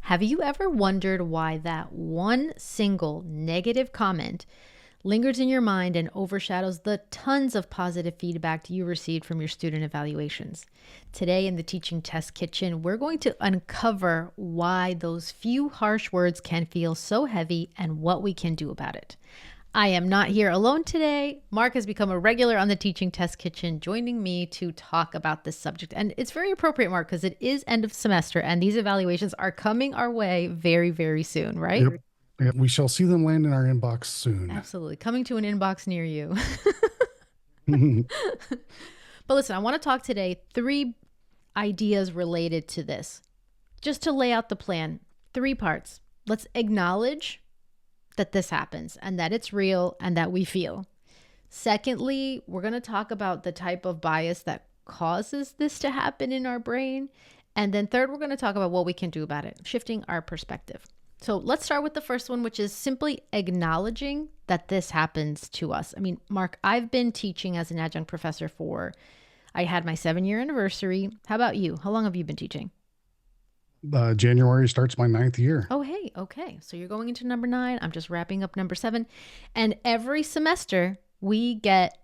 Have you ever wondered why that one single negative comment lingers in your mind and overshadows the tons of positive feedback you received from your student evaluations? Today in the Teaching Test Kitchen, we're going to uncover why those few harsh words can feel so heavy and what we can do about it. I am not here alone today. Mark has become a regular on the Teaching Test Kitchen, joining me to talk about this subject. And it's very appropriate, Mark, because it is end of semester and these evaluations are coming our way very, very soon, right? Yep. Yep. We shall see them land in our inbox soon. Absolutely. Coming to an inbox near you. But listen, I want to talk today 3 ideas related to this. Just to lay out the plan, 3 parts. Let's acknowledge that this happens and that it's real and that we feel. Secondly, we're going to talk about the type of bias that causes this to happen in our brain. And then third, we're going to talk about what we can do about it, shifting our perspective. So let's start with the first one, which is simply acknowledging that this happens to us. I mean, Mark, I've been teaching as an adjunct professor I had my 7-year anniversary. How about you? How long have you been teaching? January starts my 9th year. Oh, hey, okay. So you're going into number 9. I'm just wrapping up number 7. And every semester we get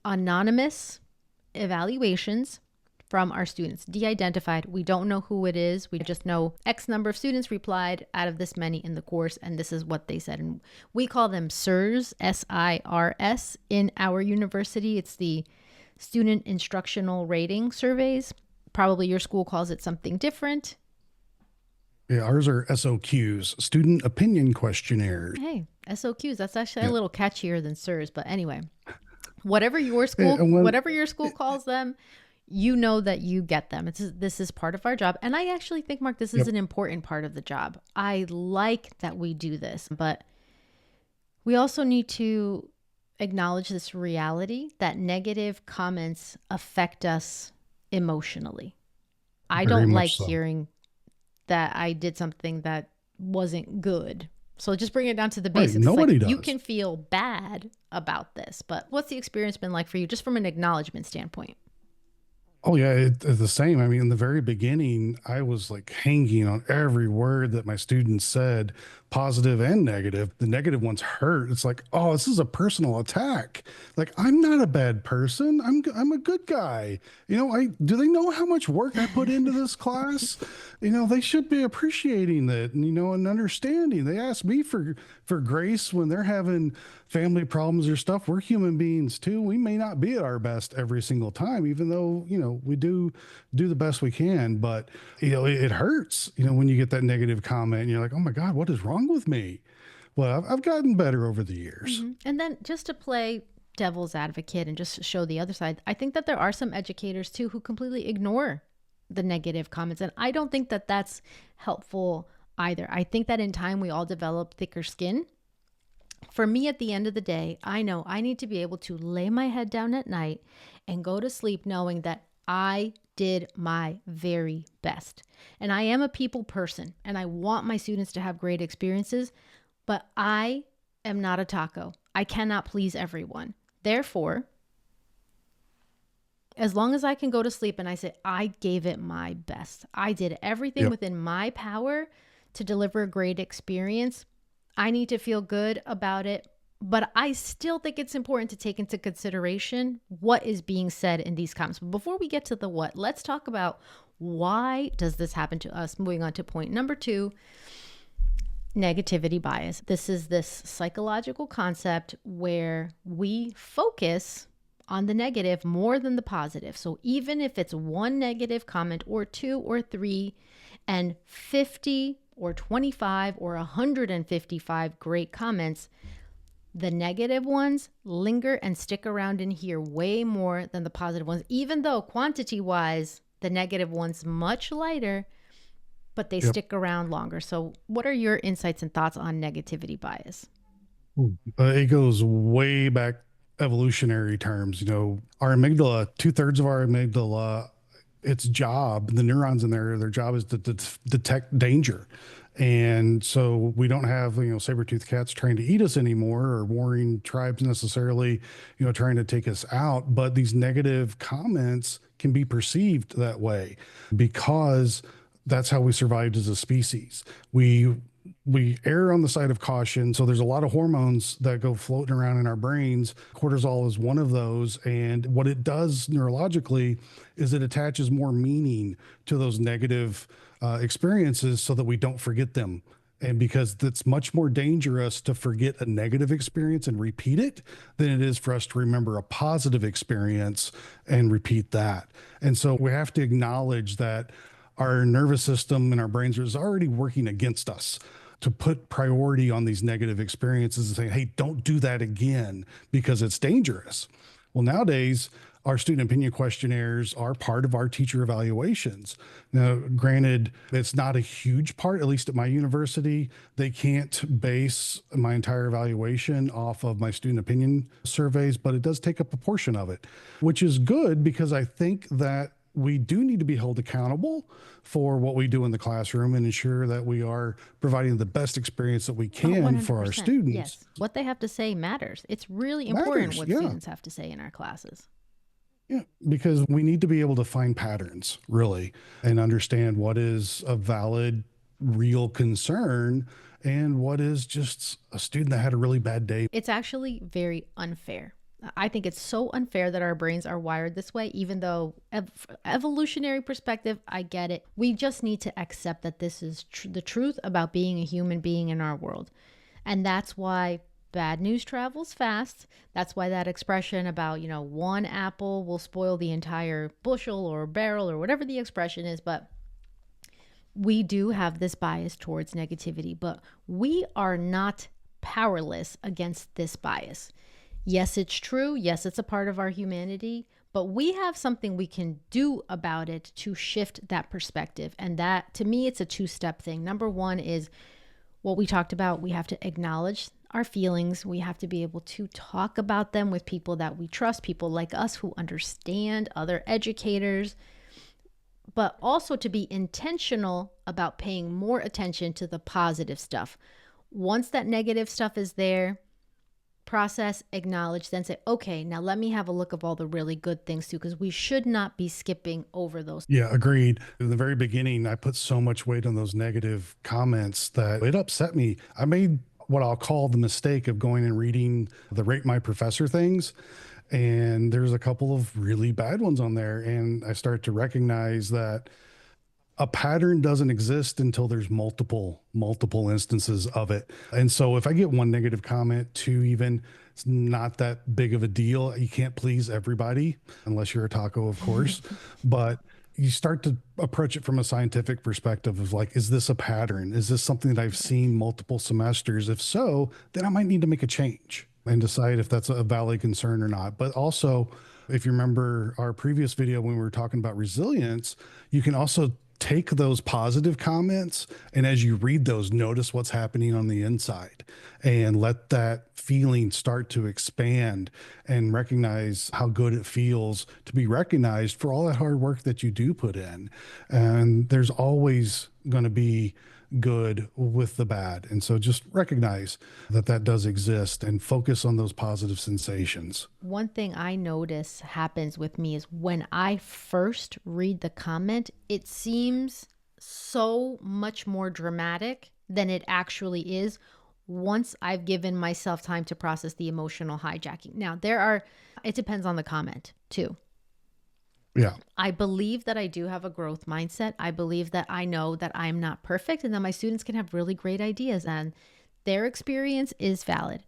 anonymous evaluations from our students, de-identified. We don't know who it is. We just know X number of students replied out of this many in the course, and this is what they said. And we call them SIRS, SIRS, in our university. It's the Student Instructional Rating Surveys. Probably your school calls it something different. Yeah, ours are SOQs, Student Opinion Questionnaires. Hey, SOQs, that's actually a little catchier than SIRS, but anyway, whatever your school calls them, you know that you get them. This is part of our job. And I actually think, Mark, this is an important part of the job. I like that we do this, but we also need to acknowledge this reality that negative comments affect us emotionally. I don't like hearing that I did something that wasn't good. So just bring it down to the basics. Right, nobody does. You can feel bad about this, but what's the experience been like for you just from an acknowledgement standpoint? Oh yeah, it's the same. I mean, in the very beginning, I was like hanging on every word that my students said, positive and negative. The negative ones hurt. It's like, oh, this is a personal attack. Like, I'm not a bad person. I'm a good guy. Do they know how much work I put into this class? They should be appreciating that and understanding. They ask me for grace when they're having family problems or stuff. We're human beings too. We may not be at our best every single time, even though, we do the best we can, but it hurts, when you get that negative comment and you're like, oh my God, what is wrong with me? Well, I've gotten better over the years. Mm-hmm. And then just to play devil's advocate and just show the other side, I think that there are some educators too who completely ignore the negative comments. And I don't think that that's helpful either. I think that in time we all develop thicker skin. For me, at the end of the day, I know I need to be able to lay my head down at night and go to sleep knowing that I did my very best. And I am a people person and I want my students to have great experiences, but I am not a taco. I cannot please everyone. Therefore, as long as I can go to sleep and I say, I gave it my best, I did everything within my power to deliver a great experience, I need to feel good about it. But I still think it's important to take into consideration what is being said in these comments. But before we get to the what, let's talk about why does this happen to us? Moving on to point number 2, negativity bias. This is this psychological concept where we focus on the negative more than the positive. So even if it's one negative comment or 2 or 3 and 50 or 25 or 155 great comments, the negative ones linger and stick around in here way more than the positive ones, even though quantity-wise, the negative one's much lighter, but they stick around longer. So what are your insights and thoughts on negativity bias? It goes way back evolutionary terms. Our amygdala, 2/3 of our amygdala, its job, the neurons in there, their job is to detect danger. And so we don't have, saber-toothed cats trying to eat us anymore, or warring tribes necessarily, trying to take us out. But these negative comments can be perceived that way because That's how we survived as a species. We err on the side of caution. So there's a lot of hormones that go floating around in our brains. Cortisol is one of those. And what it does neurologically is it attaches more meaning to those negative experiences so that we don't forget them. And because it's much more dangerous to forget a negative experience and repeat it than it is for us to remember a positive experience and repeat that. And so we have to acknowledge that our nervous system and our brains is already working against us to put priority on these negative experiences and say, hey, don't do that again because it's dangerous. Well, nowadays, our student opinion questionnaires are part of our teacher evaluations. Now, granted, it's not a huge part, at least at my university. They can't base my entire evaluation off of my student opinion surveys, but it does take up a portion of it, which is good because I think that we do need to be held accountable for what we do in the classroom and ensure that we are providing the best experience that we Oh, can for our 100%. students. Yes. What they have to say matters. It's really important Matters, what yeah. students have to say in our classes. Yeah, because we need to be able to find patterns really and understand what is a valid, real concern and what is just a student that had a really bad day. It's actually very unfair. I think it's so unfair that our brains are wired this way, even though evolutionary perspective, I get it. We just need to accept that this is the truth about being a human being in our world. And that's why bad news travels fast. That's why that expression about, one apple will spoil the entire bushel or barrel or whatever the expression is. But we do have this bias towards negativity, but we are not powerless against this bias. Yes, it's true. Yes, it's a part of our humanity, but we have something we can do about it to shift that perspective. And that, to me, it's a two-step thing. Number one is what we talked about. We have to acknowledge our feelings. We have to be able to talk about them with people that we trust, people like us who understand, other educators, but also to be intentional about paying more attention to the positive stuff. Once that negative stuff is there, process, acknowledge, then say, okay, now let me have a look of all the really good things too, because we should not be skipping over those. Yeah, agreed. In the very beginning, I put so much weight on those negative comments that it upset me. I made what I'll call the mistake of going and reading the Rate My Professor things. And there's a couple of really bad ones on there. And I start to recognize that a pattern doesn't exist until there's multiple instances of it. And so if I get one negative comment, two even, it's not that big of a deal. You can't please everybody unless you're a taco, of course. But you start to approach it from a scientific perspective of like, is this a pattern? Is this something that I've seen multiple semesters? If so, then I might need to make a change and decide if that's a valid concern or not. But also, if you remember our previous video when we were talking about resilience, you can also take those positive comments and as you read those, notice what's happening on the inside and let that feeling start to expand and recognize how good it feels to be recognized for all that hard work that you do put in. And there's always going to be good with the bad. And so just recognize that that does exist and focus on those positive sensations. One thing I notice happens with me is when I first read the comment, it seems so much more dramatic than it actually is once I've given myself time to process the emotional hijacking. Now, it depends on the comment too. Yeah. I believe that I do have a growth mindset. I believe that I know that I'm not perfect and that my students can have really great ideas and their experience is valid.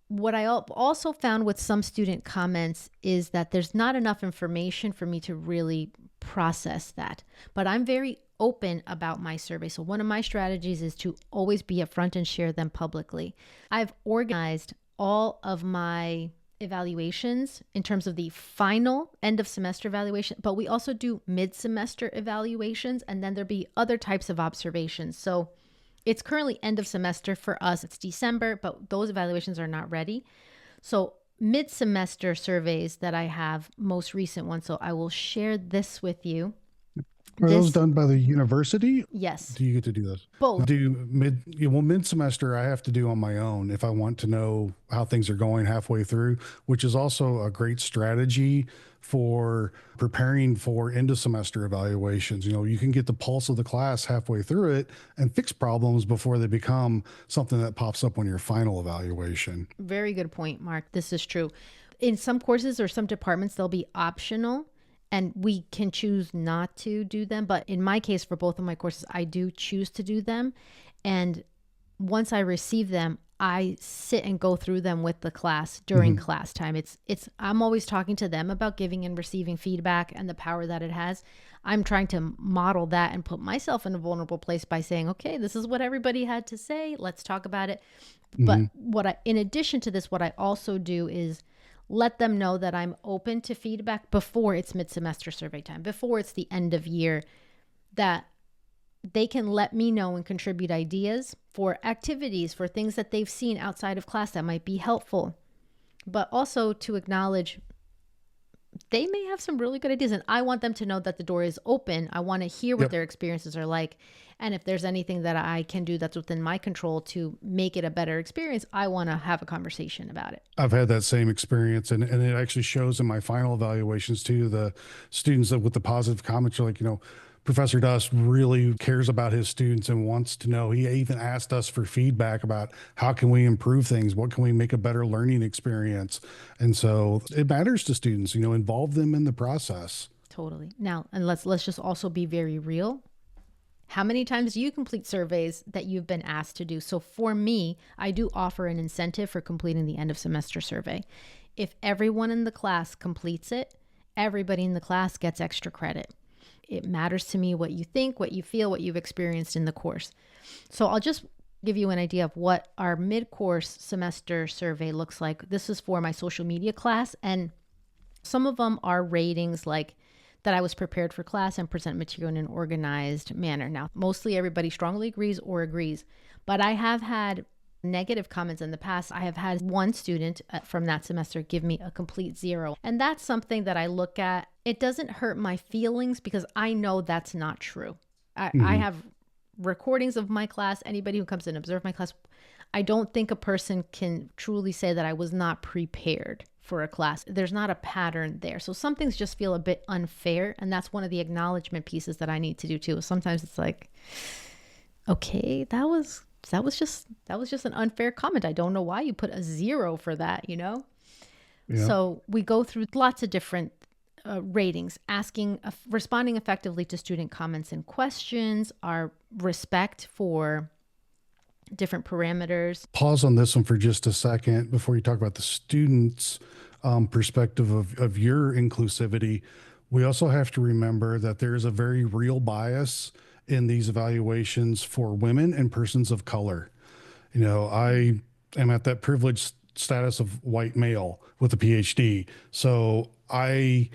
What I also found with some student comments is that there's not enough information for me to really process that. But I'm very open about my survey. So one of my strategies is to always be upfront and share them publicly. I've organized all of my evaluations in terms of the final end of semester evaluation, but we also do mid-semester evaluations, and then there'll be other types of observations. So it's currently end of semester for us. It's December, but those evaluations are not ready. So mid-semester surveys that I have, most recent ones. So I will share this with you. Are those done by the university? Yes. Do you get to do those? Both. Mid semester I have to do on my own if I want to know how things are going halfway through, which is also a great strategy for preparing for end of semester evaluations. You know, you can get the pulse of the class halfway through it and fix problems before they become something that pops up on your final evaluation. Very good point, Mark. This is true. In some courses or some departments, they'll be optional and we can choose not to do them. But in my case, for both of my courses, I do choose to do them. And once I receive them, I sit and go through them with the class during class time. I'm always talking to them about giving and receiving feedback and the power that it has. I'm trying to model that and put myself in a vulnerable place by saying, okay, this is what everybody had to say. Let's talk about it. But in addition to this, what I also do is let them know that I'm open to feedback before it's mid-semester survey time, before it's the end of year, that they can let me know and contribute ideas for activities, for things that they've seen outside of class that might be helpful, but also to acknowledge they may have some really good ideas. And I want them to know that the door is open. I want to hear what their experiences are like. And if there's anything that I can do that's within my control to make it a better experience, I want to have a conversation about it. I've had that same experience, and it actually shows in my final evaluations too. The students that with the positive comments are like, you know, Professor Dust really cares about his students and wants to know. He even asked us for feedback about how can we improve things? What can we make a better learning experience? And so it matters to students, you know, involve them in the process. Totally. Now, and let's just also be very real. How many times do you complete surveys that you've been asked to do? So for me, I do offer an incentive for completing the end of semester survey. If everyone in the class completes it, everybody in the class gets extra credit. It matters to me what you think, what you feel, what you've experienced in the course. So I'll just give you an idea of what our mid-course semester survey looks like. This is for my social media class, and some of them are ratings like that I was prepared for class and present material in an organized manner. Now, mostly everybody strongly agrees or agrees, but I have had negative comments in the past. I have had one student from that semester give me a complete 0. And that's something that I look at. It doesn't hurt my feelings because I know that's not true. I have recordings of my class. Anybody who comes and observe my class, I don't think a person can truly say that I was not prepared for a class. There's not a pattern there. So some things just feel a bit unfair. And that's one of the acknowledgement pieces that I need to do too. Sometimes it's like, okay, that was just an unfair comment. I don't know why you put a 0 for that, you know? Yeah. So we go through lots of different ratings, responding effectively to student comments and questions, our respect for different parameters. Pause on this one for just a second before you talk about the students' perspective of your inclusivity. We also have to remember that there's a very real bias in these evaluations for women and persons of color. You know, I am at that privileged status of white male with a PhD. So I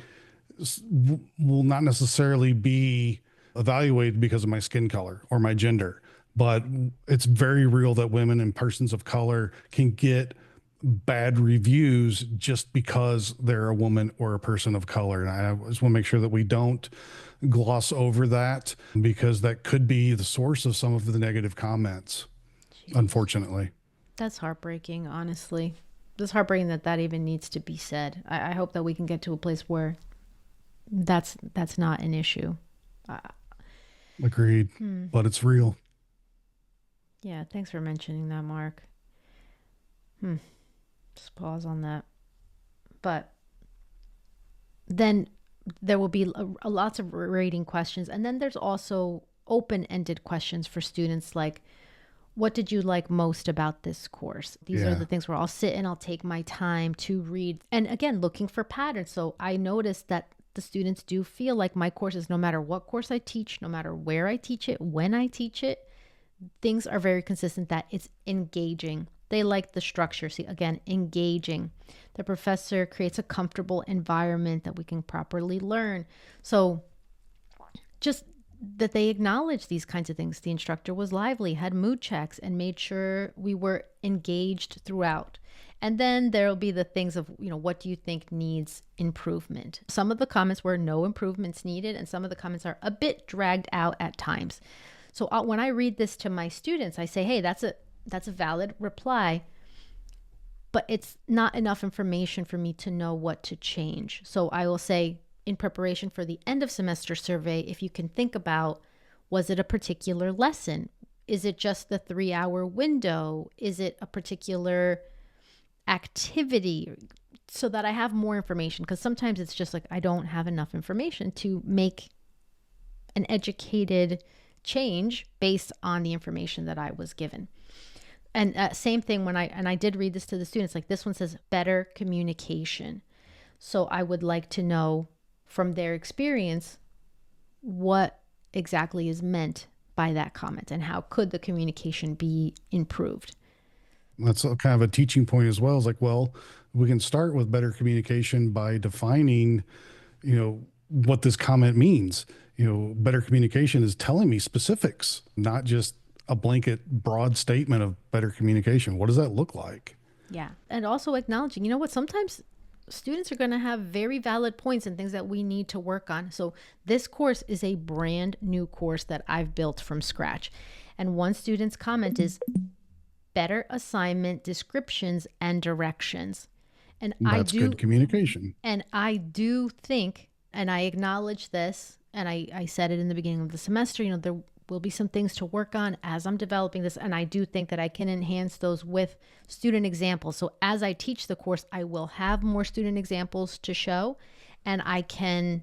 will not necessarily be evaluated because of my skin color or my gender, but it's very real that women and persons of color can get bad reviews just because they're a woman or a person of color. And I just want to make sure that we don't gloss over that because that could be the source of some of the negative comments, unfortunately. That's heartbreaking, honestly. It's heartbreaking that even needs to be said. I hope that we can get to a place where that's not an issue. Agreed. But it's real. Yeah, thanks for mentioning that, Mark. Just pause on that. But then there will be lots of rating questions. And then there's also open-ended questions for students like, what did you like most about this course? These are the things where I'll sit and I'll take my time to read. And again, looking for patterns. So I noticed that the students do feel like my courses, no matter what course I teach, no matter where I teach it, when I teach it, things are very consistent that it's engaging. They like the structure. See, again, engaging. The professor creates a comfortable environment that we can properly learn. So just that they acknowledge these kinds of things. The instructor was lively, had mood checks, and made sure we were engaged throughout. And then there'll be the things of, you know, what do you think needs improvement? Some of the comments were no improvements needed, and some of the comments are a bit dragged out at times. So when I read this to my students, I say, hey, that's a valid reply. but it's not enough information for me to know what to change. So I will say, in preparation for the end of semester survey, if you can think about, was it a particular lesson? Is it just the 3-hour window? Is it a particular activity? So that I have more information, because sometimes it's just like I don't have enough information to make an educated change based on the information that I was given. And same thing when I did read this to the students, like this one says better communication. So I would like to know from their experience what exactly is meant by that comment and how could the communication be improved. That's kind of a teaching point as well. Is like, well, we can start with better communication by defining, what this comment means. Better communication is telling me specifics, not just a blanket broad statement of better communication. What does that look like? Yeah. And also acknowledging, you know what, sometimes students are going to have very valid points and things that we need to work on. So this course is a brand new course that I've built from scratch. And one student's comment is better assignment descriptions and directions. And That's good communication. And I do think, and I acknowledge this, and I said it in the beginning of the semester, there will be some things to work on as I'm developing this. And I do think that I can enhance those with student examples. So as I teach the course, I will have more student examples to show, and I can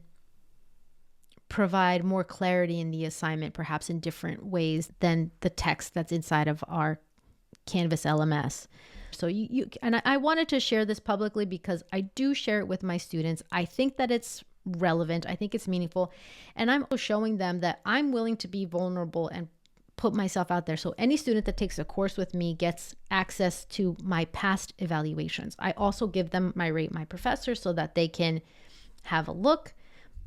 provide more clarity in the assignment, perhaps in different ways than the text that's inside of our Canvas LMS. So and I wanted to share this publicly because I do share it with my students. I think that it's relevant. I think it's meaningful. And I'm showing them that I'm willing to be vulnerable and put myself out there. So any student that takes a course with me gets access to my past evaluations. I also give them my Rate My Professor so that they can have a look.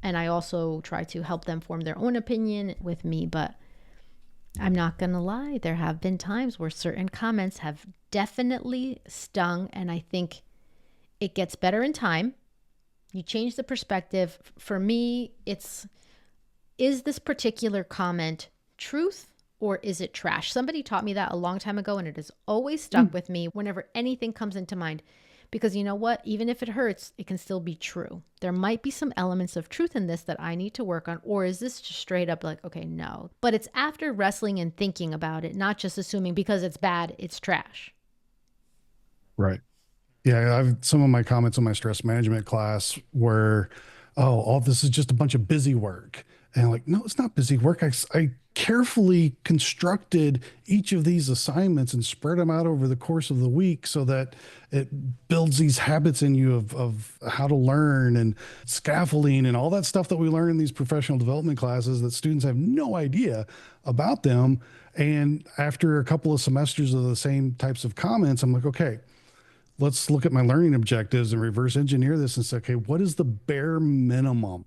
And I also try to help them form their own opinion with me. But I'm not going to lie, there have been times where certain comments have definitely stung. And I think it gets better in time. You change the perspective. For me, is this particular comment truth or is it trash? Somebody taught me that a long time ago, and it has always stuck with me whenever anything comes into mind. Because you know what? Even if it hurts, it can still be true. There might be some elements of truth in this that I need to work on. Or is this just straight up like, okay, no. But it's after wrestling and thinking about it, not just assuming because it's bad, it's trash. Right. Yeah, I've some of my comments in my stress management class were, oh, all this is just a bunch of busy work. And I'm like, no, it's not busy work. I carefully constructed each of these assignments and spread them out over the course of the week so that it builds these habits in you of how to learn and scaffolding and all that stuff that we learn in these professional development classes that students have no idea about them. And after a couple of semesters of the same types of comments, I'm like, okay, let's look at my learning objectives and reverse engineer this and say, okay, what is the bare minimum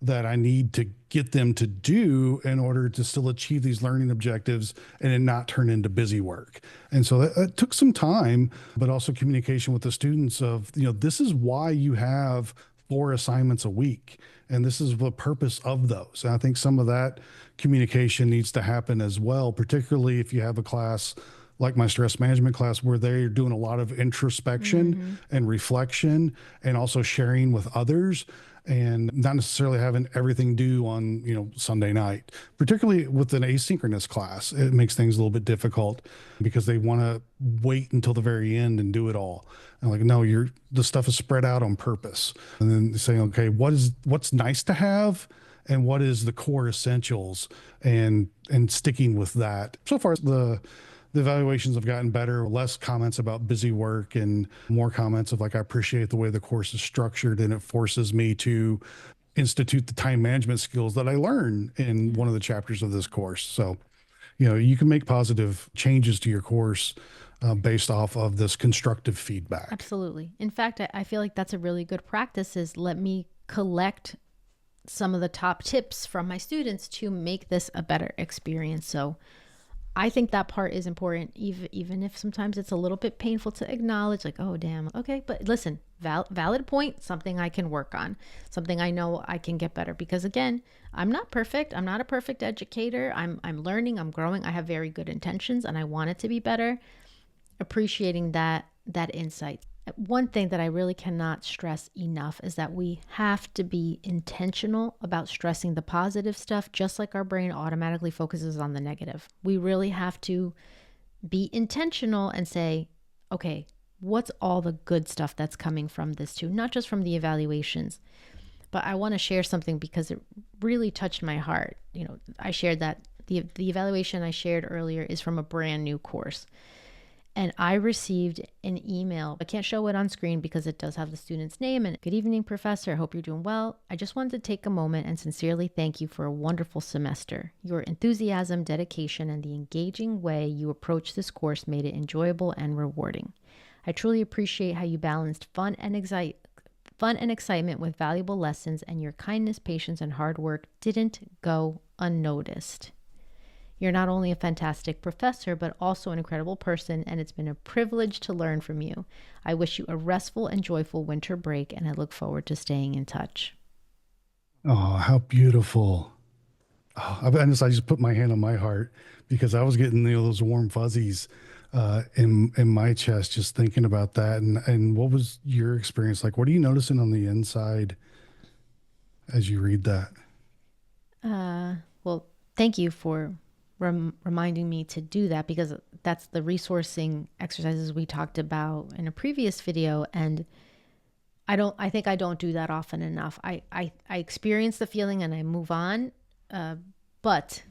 that I need to get them to do in order to still achieve these learning objectives and it not turn into busy work? And so that took some time, but also communication with the students of, this is why you have 4 assignments a week. And this is the purpose of those. And I think some of that communication needs to happen as well, particularly if you have a class like my stress management class where they're doing a lot of introspection and reflection and also sharing with others and not necessarily having everything due on, Sunday night. Particularly with an asynchronous class, it makes things a little bit difficult because they want to wait until the very end and do it all. And like, no, the stuff is spread out on purpose. And then saying, okay, what's nice to have and what is the core essentials and sticking with that. So far, the evaluations have gotten better, less comments about busy work and more comments of like, I appreciate the way the course is structured and it forces me to institute the time management skills that I learn in one of the chapters of this course. So, you can make positive changes to your course based off of this constructive feedback. Absolutely. In fact, I feel like that's a really good practice is let me collect some of the top tips from my students to make this a better experience. So I think that part is important, even if sometimes it's a little bit painful to acknowledge, like, oh, damn, okay. But listen, valid point, something I can work on, something I know I can get better. Because again, I'm not perfect. I'm not a perfect educator. I'm learning, I'm growing. I have very good intentions and I want it to be better. Appreciating that that insight. One thing that I really cannot stress enough is that we have to be intentional about stressing the positive stuff, just like our brain automatically focuses on the negative. We really have to be intentional and say, okay, what's all the good stuff that's coming from this too? Not just from the evaluations, but I want to share something because it really touched my heart. I shared that the evaluation I shared earlier is from a brand new course. And I received an email. I can't show it on screen because it does have the student's name. And good evening, professor. I hope you're doing well. I just wanted to take a moment and sincerely thank you for a wonderful semester. Your enthusiasm, dedication, and the engaging way you approach this course made it enjoyable and rewarding. I truly appreciate how you balanced fun and excitement with valuable lessons, and your kindness, patience, and hard work didn't go unnoticed. You're not only a fantastic professor, but also an incredible person, and it's been a privilege to learn from you. I wish you a restful and joyful winter break, and I look forward to staying in touch. Oh, how beautiful. Oh, I just put my hand on my heart because I was getting those warm fuzzies in my chest just thinking about that. And what was your experience like? What are you noticing on the inside as you read that? Well, thank you for reminding me to do that, because that's the resourcing exercises we talked about in a previous video. And I think I don't do that often enough. I experience the feeling and I move on. But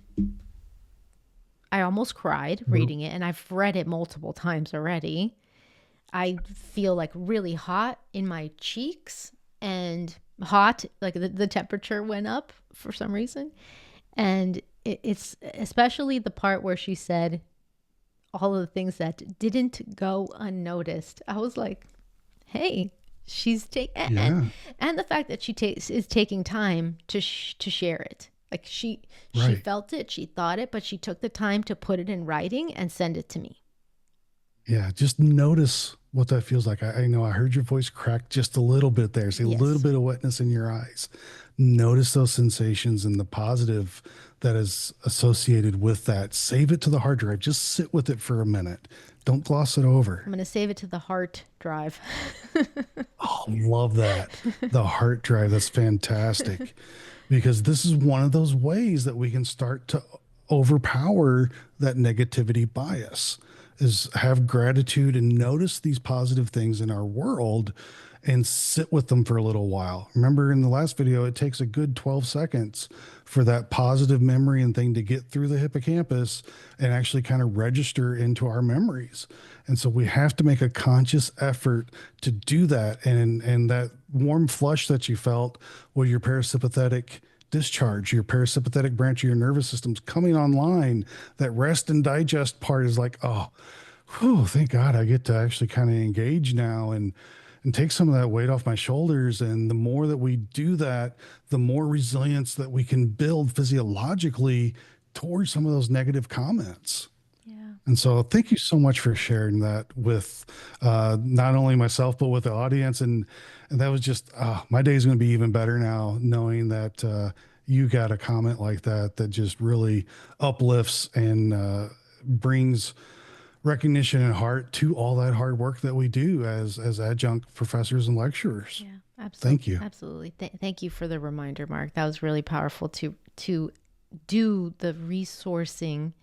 I almost cried reading it, and I've read it multiple times already. I feel like really hot in my cheeks, and hot, like the temperature went up for some reason. And it's especially the part where she said all of the things that didn't go unnoticed. I was like, hey, she's taking, Yeah, and the fact that she is taking time to share it. Like she right. felt it, she thought it, but she took the time to put it in writing and send it to me. Yeah, just notice what that feels like. I know I heard your voice crack just a little bit there. See a little Yes. bit of wetness in your eyes. Notice those sensations and the positive that is associated with that. Save it to the hard drive. Just sit with it for a minute. Don't gloss it I'm over. going to save it to the heart drive. Oh, love that. The heart drive. That's fantastic. Because this is one of those ways that we can start to overpower that negativity bias, is have gratitude and notice these positive things in our world and sit with them for a little while. Remember in the last video, it takes a good 12 seconds for that positive memory and thing to get through the hippocampus and actually kind of register into our memories. And so we have to make a conscious effort to do that. And that warm flush that you felt with your parasympathetic discharge, your parasympathetic branch of your nervous system's coming online. That rest and digest part is like, oh, whew, thank God I get to actually kind of engage now and take some of that weight off my shoulders. And the more that we do that, the more resilience that we can build physiologically towards some of those negative comments. Yeah. And so thank you so much for sharing that with not only myself, but with the audience. And that was just, my day is going to be even better now, knowing that you got a comment like that, that just really uplifts and brings recognition and heart to all that hard work that we do as adjunct professors and lecturers. Yeah, absolutely. Thank you. Absolutely. Thank you for the reminder, Mark. That was really powerful to do the resourcing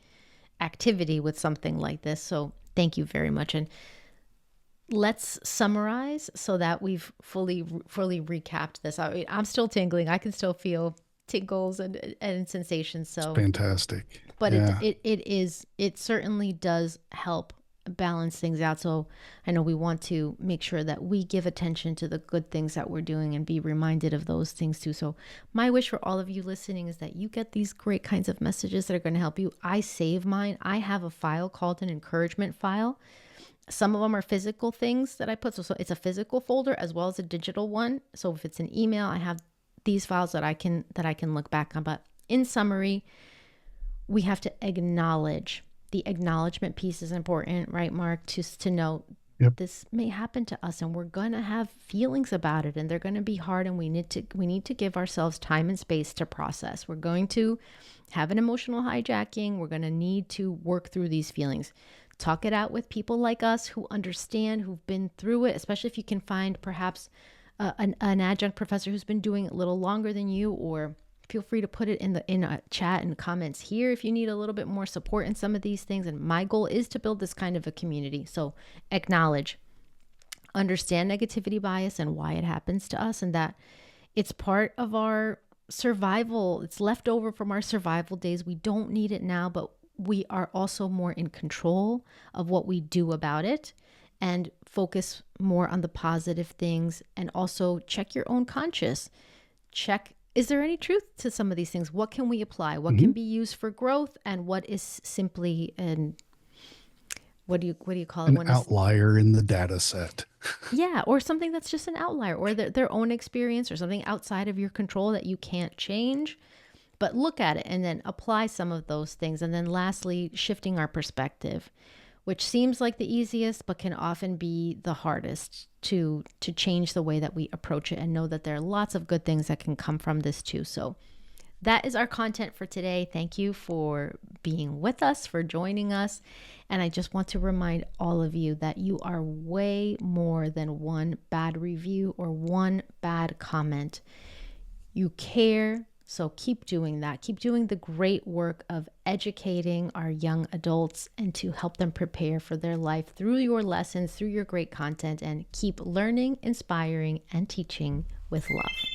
activity with something like this. So thank you very much. And let's summarize so that we've fully recapped this. I'm still tingling. I can still feel tingles and sensations. So Fantastic. but Yeah. it certainly does help balance things out. So I know we want to make sure that we give attention to the good things that we're doing and be reminded of those things too. So my wish for all of you listening is that you get these great kinds of messages that are going to help you. I save mine. I have a file called an encouragement file. Some of them are physical things that I put. So it's a physical folder as well as a digital one. So if it's an email, I have these files that I can look back on. But in summary, we have to acknowledge. The acknowledgement piece is important, right, Mark? Just to know Yep. this may happen to us, and we're going to have feelings about it, and they're going to be hard, and we need to give ourselves time and space to process. We're going to have an emotional hijacking. We're going to need to work through these feelings. talk it out with people like us who understand, who've been through it, especially if you can find perhaps an adjunct professor who's been doing it a little longer than you, or feel free to put it in a chat and comments here if you need a little bit more support in some of these things. And my goal is to build this kind of a community. So acknowledge, understand negativity bias and why it happens to us, and that it's part of our survival. It's left over from our survival days. We don't need it now, but we are also more in control of what we do about it, and focus more on the positive things. And also check your own conscience. Check, is there any truth to some of these things? What can we apply? What can be used for growth, and what is simply an what do you call it? An outlier in the data set. Yeah, or something that's just an outlier, or their own experience, or something outside of your control that you can't change. But look at it and then apply some of those things. And then lastly, shifting our perspective, which seems like the easiest, but can often be the hardest to change the way that we approach it, and know that there are lots of good things that can come from this too. So that is our content for today. Thank you for being with us, for joining us. And I just want to remind all of you that you are way more than one bad review or one bad comment. You care. So keep doing that. Keep doing the great work of educating our young adults, and to help them prepare for their life through your lessons, through your great content, and keep learning, inspiring, and teaching with love.